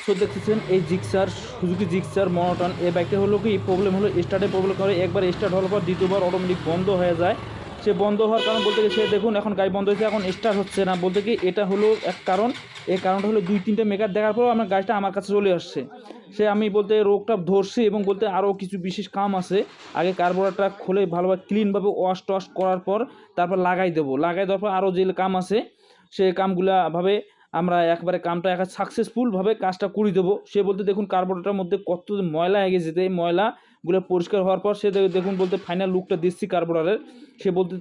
So দেখতেছেন এই Gixxer Suzuki Gixxer monotone এই বাইকটা হলো কি প্রবলেম হলো স্টার্টে প্রবলেম করে, একবার স্টার্ট হওয়ার পর দ্বিতীয়বার অটোমেটিক বন্ধ হয়ে যায়। সে বন্ধ হওয়ার কারণ বলতে কি সে দেখুন এখন গাড়ি বন্ধ হয়েছে, এখন স্টার্ট হচ্ছে না, বলতে কি এটা হলো এক কারণ। এই কারণটা হলো 2-3টে মেকার দেখার পরও আমার গাড়িটা আমার কাছে চলে আসছে। সে আমি বলতে রোগটা ধরছি এবং বলতে আরও কিছু বিশেষ কাম আছে। আগে কার্বোরেটরটা খুলে ভালোভাবে ক্লিনভাবে ওয়াশ টশ করার পর তারপর লাগাই দেবো, লাগাই দেওয়ার পর আরও যে কাম আছে সে কামগুলাভাবে আমরা একবারে কামটা একটা সাকসেসফুলভাবে কাজটা করে দেবো। সে বলতে দেখুন কার্বোরেটরের মধ্যে কত ময়লা হয়ে গেছে, এই ময়লাগুলো পরিষ্কার হওয়ার পর সে দেখুন বলতে ফাইনাল লুকটা দিচ্ছি কার্বোরেটরের। সে বলতে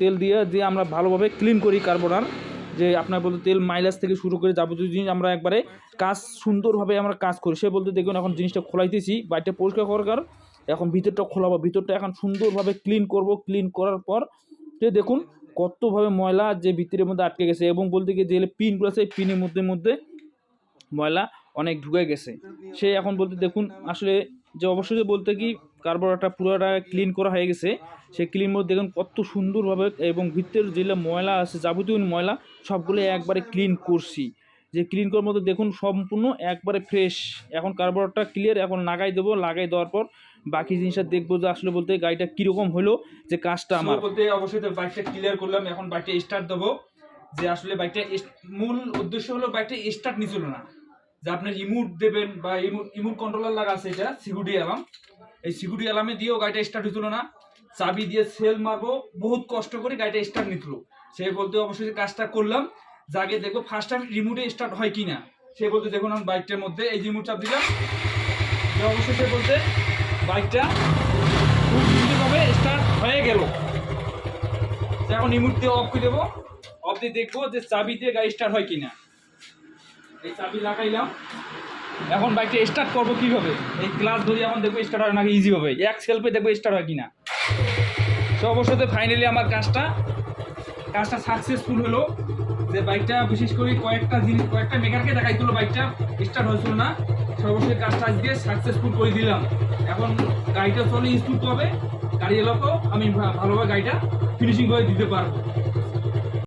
তেল দিয়ে যে আমরা ভালোভাবে ক্লিন করি কার্বোরেটর, যে আপনার বলতে তেল মাইলেজ থেকে শুরু করে যাবতীয় জিনিস আমরা একবারে কাজ সুন্দরভাবে আমরা কাজ করি। সে বলতে দেখুন এখন জিনিসটা খোলাইতেছি, বাইকটা পরিষ্কার করার এখন ভিতরটা খোলাবো, ভিতরটা এখন সুন্দরভাবে ক্লিন করব। ক্লিন করার পর সে দেখুন কতভাবে ময়লা যে ভিতরের মধ্যে আটকে গেছে, এবং বলতে গিয়ে যে পিনগুলো আছে পিনের মধ্যে ময়লা অনেক ঢুকে গেছে। সে এখন বলতে দেখুন আসলে যে অবশ্যই বলতে কি কার্বোরেটরটা পুরোটা ক্লিন করা হয়ে গেছে। সে ক্লিন মধ্যে দেখুন কত সুন্দরভাবে, এবং ভিতরের যেগুলো ময়লা আছে যাবতীয় ময়লা সবগুলো একবারে ক্লিন করছি। যে ক্লিন করার মধ্যে দেখুন সম্পূর্ণ একবারে ফ্রেশ। এখন কার্বোরেটরটা ক্লিয়ার, এখন লাগাই দেবো, লাগাই দেওয়ার পর বাকি জিনিসটা দেখবো যে আসলে বলতে গাড়িটা কীরকম হলো, যে কাজটা আমার বলতে অবশ্যই বাইকটা ক্লিয়ার করলাম। এখন বাইকটা স্টার্ট দেবো, যে আসলে বাইকটা মূল উদ্দেশ্য হলো বাইকটা স্টার্ট নিছিল না, যে আপনার ইমোট দেবেন বা ইমোট কন্ট্রোলার লাগা আছে, এটা সিকিউরিটি অ্যালার্ম, এই সিকিউরিটি অ্যালার্মে দিয়েও গাড়িটা স্টার্ট হইছিল না। চাবি দিয়ে সেল মারবো, বহুত কষ্ট করে গাড়িটা স্টার্ট নিছিল। সে বলতে অবশ্যই কাজটা করলাম, যাকে দেখবো ফার্স্ট টাইম রিমোটে স্টার্ট হয় কিনা। সে বলতে দেখুন আমি বাইকটার মধ্যে এই রিমোট চাপ দিলাম, যে অবশ্যই সে বলতে বাইকটা খুব সুন্দরভাবে স্টার্ট হয়ে গেল। এখন রিমোট দিয়ে অফ করে দেবো, অফ দিয়ে দেখবো যে চাবি দিয়ে গাড়ি স্টার্ট হয় কিনা। এই চাবি লাগাইলাম, এখন বাইকটা স্টার্ট করবো কীভাবে, এই ক্লাস ধরে এখন দেখবো স্টার্ট হয় নাকি ইজি হবে, এক সেলফে দেখবো স্টার্ট হয় কিনা। তো অবশ্যই ফাইনালি আমার কাজটা সাকসেসফুল হলো। যে বাইকটা বিশেষ করে কয়েকটা মেকারকে দেখাইছিল বাইকটা স্টার্ট হয়েছিল না, সে অবশ্যই কাজটা আজকে সাকসেসফুল করে দিলাম। এখন গাড়িটা চলে ইউজ করতে হবে, গাড়ি এলাকাও আমি ভালোভাবে গাড়িটা ফিনিশিং করে দিতে পারবো।